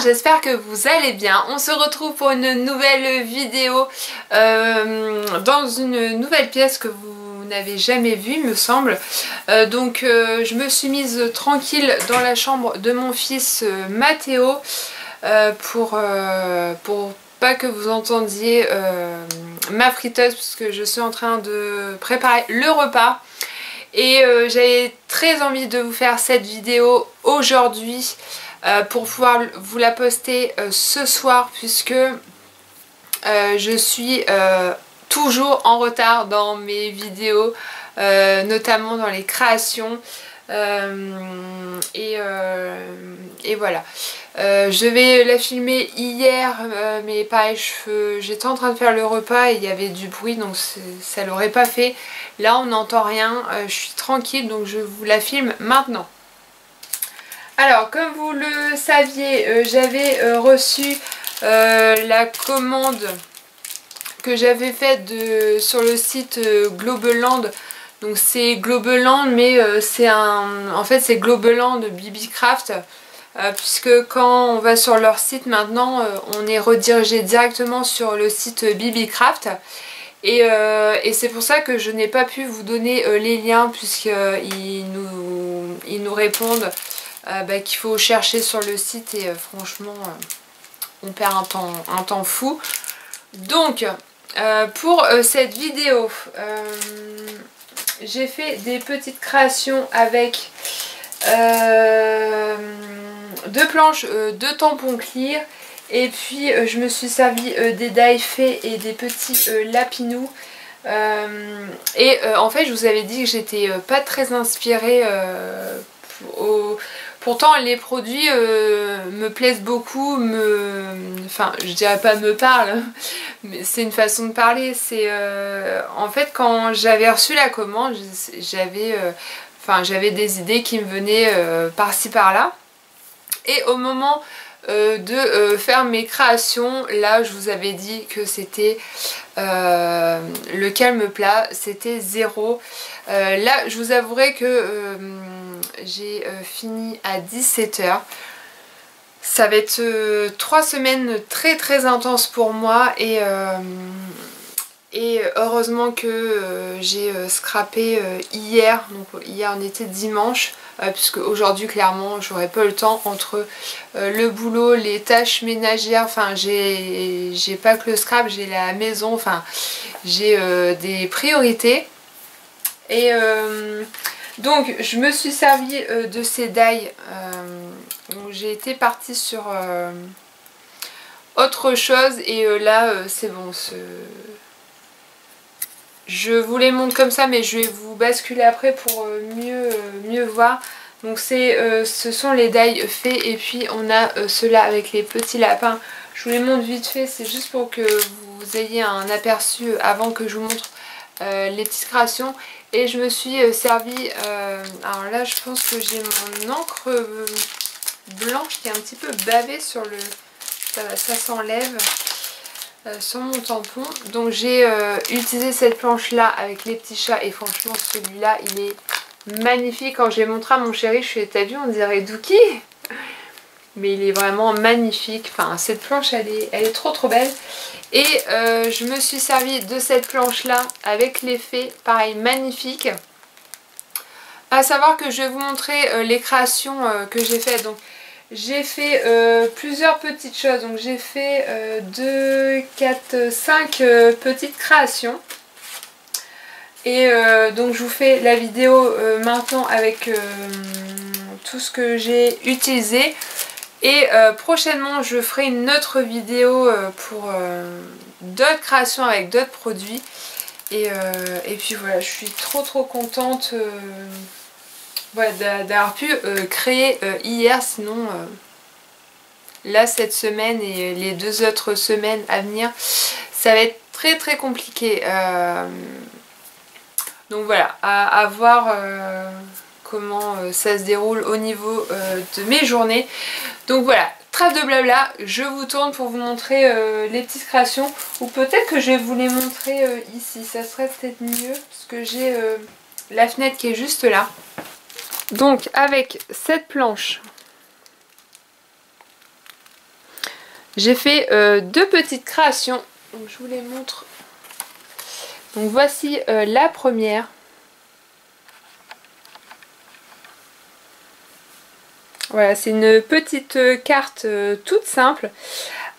j'espère que vous allez bien. On se retrouve pour une nouvelle vidéo dans une nouvelle pièce que vous n'avez jamais vue, me semble. Je me suis mise tranquille dans la chambre de mon fils Mathéo pour pas que vous entendiez ma friteuse, puisque je suis en train de préparer le repas. Et j'avais très envie de vous faire cette vidéo aujourd'hui pour pouvoir vous la poster ce soir, puisque je suis toujours en retard dans mes vidéos, notamment dans les créations. Et voilà. Je vais la filmer hier, mais pareil, j'étais en train de faire le repas et il y avait du bruit, donc ça l'aurait pas fait. Là on n'entend rien, je suis tranquille, donc je vous la filme maintenant. Alors comme vous le saviez, j'avais reçu la commande que j'avais faite sur le site Globeland. Donc c'est Globeland, mais en fait c'est Globeland BBcraft. Puisque quand on va sur leur site maintenant, on est redirigé directement sur le site BBcraft. Et c'est pour ça que je n'ai pas pu vous donner les liens, puisqu'ils nous répondent qu'il faut chercher sur le site, et franchement on perd un temps fou. Donc pour cette vidéo, j'ai fait des petites créations avec deux planches de tampons clear, et puis je me suis servi des die faits et des petits lapinous. En fait je vous avais dit que j'étais pas très inspirée pourtant les produits me plaisent beaucoup, enfin je dirais pas me parlent, mais c'est une façon de parler. C'est en fait quand j'avais reçu la commande, j'avais des idées qui me venaient par-ci par-là, et au moment de faire mes créations, là je vous avais dit que c'était le calme plat, c'était 0. Là je vous avouerai que j'ai fini à 17 h. Ça va être 3 semaines très très intenses pour moi, et heureusement que j'ai scrappé hier. Donc hier on était dimanche, puisque aujourd'hui clairement j'aurais pas le temps entre le boulot, les tâches ménagères, enfin j'ai pas que le scrap, j'ai la maison, enfin j'ai des priorités. Et donc je me suis servi de ces die. J'ai été partie sur autre chose, et là c'est bon. Je vous les montre comme ça, mais je vais vous basculer après pour mieux voir. Donc ce sont les die faits, et puis on a ceux-là avec les petits lapins. Je vous les montre vite fait, c'est juste pour que vous ayez un aperçu avant que je vous montre les petites créations. Et je me suis servi, alors là je pense que j'ai mon encre blanche qui est un petit peu bavée sur le, ça s'enlève sur mon tampon. Donc j'ai utilisé cette planche là avec les petits chats, et franchement celui-là il est magnifique. Quand j'ai montré à mon chéri, je suis, t'as vu, on dirait Dookie, mais il est vraiment magnifique. Enfin cette planche elle est trop belle. Et je me suis servi de cette planche là avec l'effet pareil magnifique. À savoir que je vais vous montrer les créations que j'ai faites. Donc j'ai fait plusieurs petites choses. Donc j'ai fait 2, 4, 5 petites créations. Et donc je vous fais la vidéo maintenant avec tout ce que j'ai utilisé. Et prochainement je ferai une autre vidéo pour d'autres créations avec d'autres produits. Et puis voilà, je suis trop contente voilà, d'avoir pu créer hier. Sinon là cette semaine et les 2 autres semaines à venir, ça va être très compliqué. Donc voilà, à voir comment ça se déroule au niveau de mes journées. Donc voilà, trêve de blabla, je vous tourne pour vous montrer les petites créations, ou peut-être que je vais vous les montrer ici, ça serait peut-être mieux, parce que j'ai la fenêtre qui est juste là. Donc avec cette planche, J'ai fait deux petites créations, donc je vous les montre. Donc voici la première. Voilà, c'est une petite carte toute simple.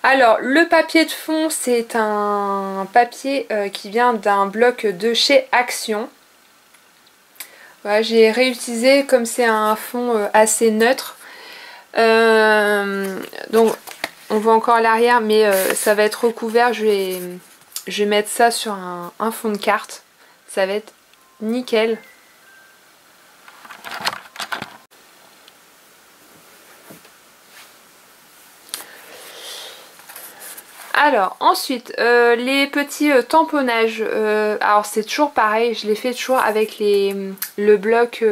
Alors, le papier de fond, c'est un papier qui vient d'un bloc de chez Action. Voilà, j'ai réutilisé comme c'est un fond assez neutre. Donc, on voit encore l'arrière, mais ça va être recouvert. Je vais mettre ça sur un fond de carte. Ça va être nickel. Alors ensuite les petits tamponnages, alors c'est toujours pareil, je les fais toujours avec le bloc,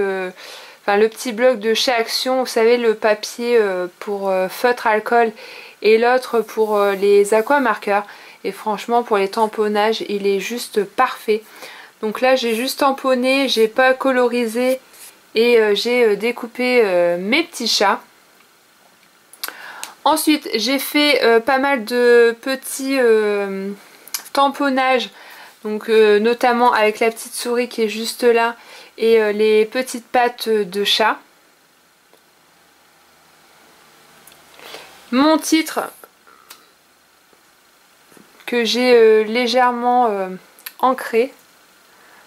enfin le petit bloc de chez Action, vous savez, le papier pour feutre alcool et l'autre pour les aquamarqueurs. Et franchement pour les tamponnages il est juste parfait. Donc là j'ai juste tamponné, j'ai pas colorisé et j'ai découpé mes petits chats. Ensuite, j'ai fait pas mal de petits tamponnages, donc notamment avec la petite souris qui est juste là et les petites pattes de chat. Mon titre que j'ai légèrement ancré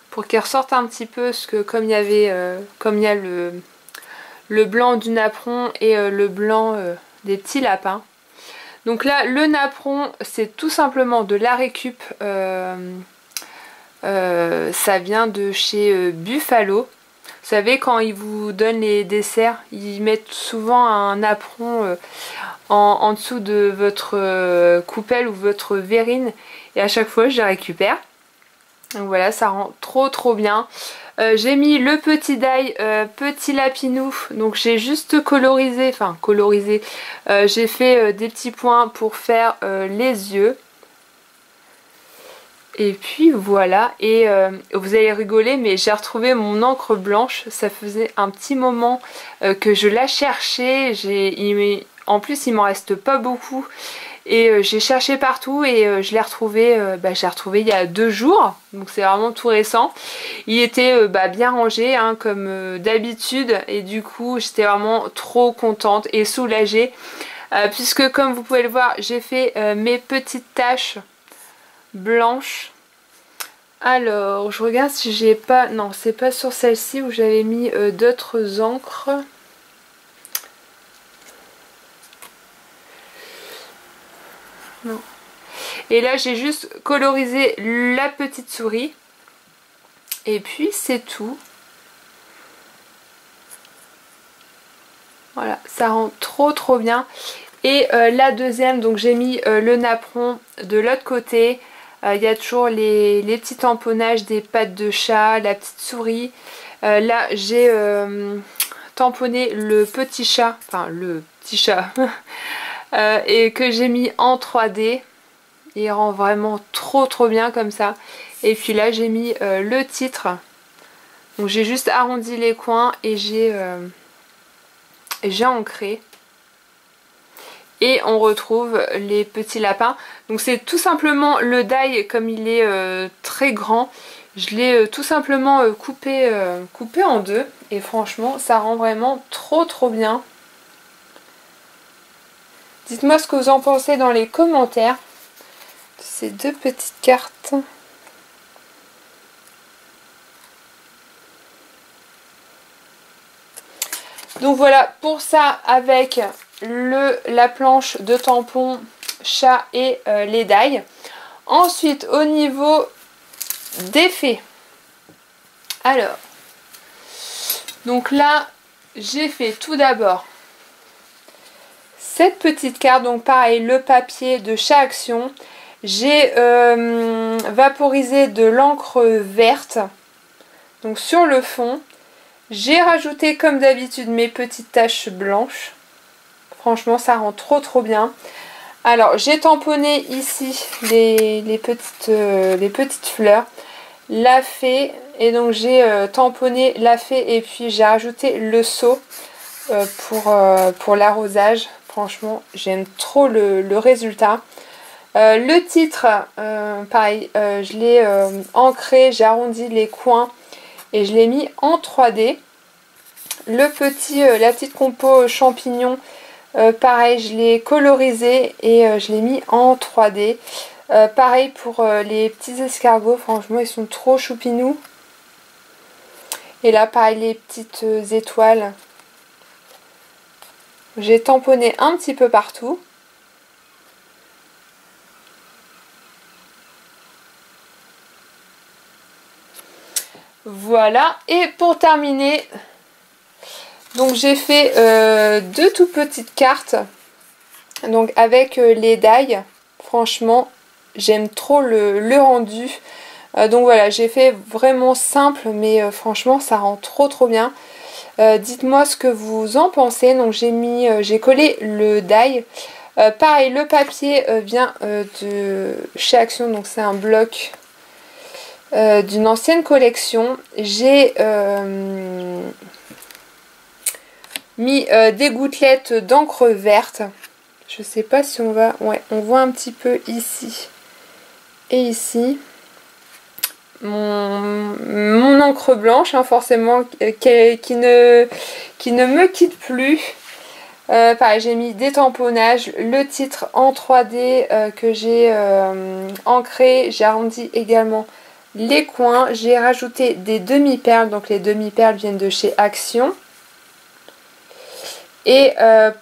pour qu'il ressorte un petit peu, parce que comme il y avait, comme il y a le blanc du napperon et le blanc des petits lapins. Donc là le napperon c'est tout simplement de la récup, ça vient de chez Buffalo. Vous savez, quand ils vous donnent les desserts, ils mettent souvent un napperon en dessous de votre coupelle ou votre verrine, et à chaque fois je les récupère. Donc voilà, ça rend trop bien. J'ai mis le petit die petit lapinou, donc j'ai juste colorisé, j'ai fait des petits points pour faire les yeux. Et puis voilà, et vous allez rigoler, mais j'ai retrouvé mon encre blanche. Ça faisait un petit moment que je la cherchais, en plus il m'en reste pas beaucoup. Et j'ai cherché partout et je l'ai retrouvé, il y a 2 jours, donc c'est vraiment tout récent. Il était bien rangé hein, comme d'habitude, et du coup j'étais vraiment trop contente et soulagée puisque comme vous pouvez le voir, j'ai fait mes petites taches blanches. Alors je regarde si j'ai pas, non c'est pas sur celle-ci où j'avais mis d'autres encres. Non. Et là j'ai juste colorisé la petite souris et puis c'est tout. Voilà, ça rend trop bien. Et la deuxième, donc j'ai mis le napperon de l'autre côté. Il y a toujours les petits tamponnages des pattes de chat, la petite souris. Là j'ai tamponné le petit chat, et que j'ai mis en 3D. Il rend vraiment trop bien comme ça. Et puis là j'ai mis le titre. Donc j'ai juste arrondi les coins et j'ai ancré. Et on retrouve les petits lapins. Donc c'est tout simplement le die, comme il est très grand. Je l'ai tout simplement coupé en deux. Et franchement ça rend vraiment trop bien. Dites-moi ce que vous en pensez dans les commentaires de ces deux petites cartes. Donc voilà pour ça avec la planche de tampons chat et les die. Ensuite au niveau d'effet, alors donc là j'ai fait tout d'abord cette petite carte, donc pareil le papier de chez Action. J'ai vaporisé de l'encre verte donc sur le fond. J'ai rajouté comme d'habitude mes petites taches blanches. Franchement ça rend trop bien. Alors j'ai tamponné ici les petites fleurs, la fée, et donc j'ai tamponné la fée et puis j'ai rajouté le seau pour l'arrosage. franchement j'aime trop le résultat. Le titre, pareil, je l'ai ancré, j'ai arrondi les coins et je l'ai mis en 3D. La petite compo champignon, pareil, je l'ai colorisé et je l'ai mis en 3D. Pareil pour les petits escargots, franchement ils sont trop choupinous. Et là pareil, les petites étoiles. J'ai tamponné un petit peu partout. Voilà, et pour terminer, donc j'ai fait 2 toutes petites cartes, donc avec les die. Franchement j'aime trop le rendu. Donc voilà, j'ai fait vraiment simple, mais franchement ça rend trop bien. Dites-moi ce que vous en pensez. Donc j'ai collé le die. Pareil, le papier vient de chez Action, donc c'est un bloc d'une ancienne collection. J'ai mis des gouttelettes d'encre verte. Je sais pas si on va... Ouais, on voit un petit peu ici et ici. Mon encre blanche, hein, forcément, qui ne me quitte plus. Pareil, j'ai mis des tamponnages, le titre en 3D que j'ai ancré. J'ai arrondi également les coins. J'ai rajouté des demi-perles, donc les demi-perles viennent de chez Action. Et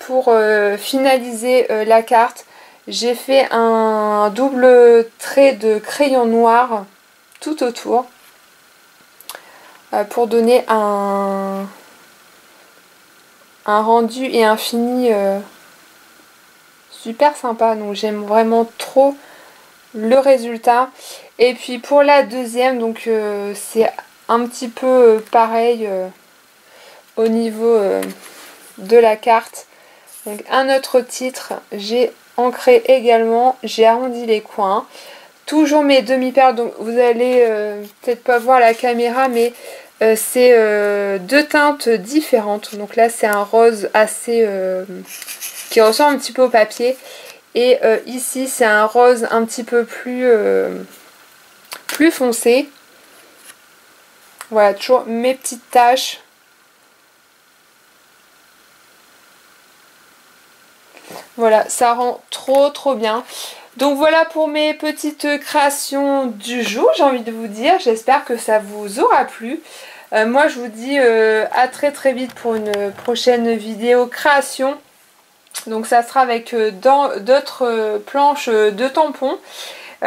pour finaliser la carte, j'ai fait un double trait de crayon noir tout autour pour donner un rendu et un fini super sympa. Donc j'aime vraiment trop le résultat. Et puis pour la deuxième, donc c'est un petit peu pareil au niveau de la carte. Donc un autre titre, j'ai ancré également, j'ai arrondi les coins. Toujours mes demi-perles, donc vous allez peut-être pas voir la caméra, mais c'est 2 teintes différentes. Donc là c'est un rose assez qui ressemble un petit peu au papier. Et ici c'est un rose un petit peu plus foncé. Voilà, toujours mes petites taches. Voilà, ça rend trop bien. Donc voilà pour mes petites créations du jour, j'ai envie de vous dire. J'espère que ça vous aura plu. Moi je vous dis à très vite pour une prochaine vidéo création. Donc ça sera avec d'autres planches de tampons.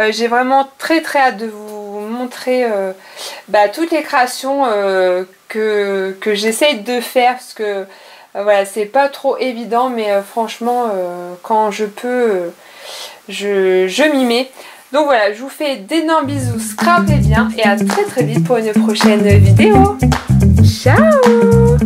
J'ai vraiment très hâte de vous montrer toutes les créations que j'essaye de faire. Parce que voilà, c'est pas trop évident, mais franchement quand je peux... Je m'y mets. Donc voilà, je vous fais d'énormes bisous, scrapez bien et à très vite pour une prochaine vidéo. Ciao!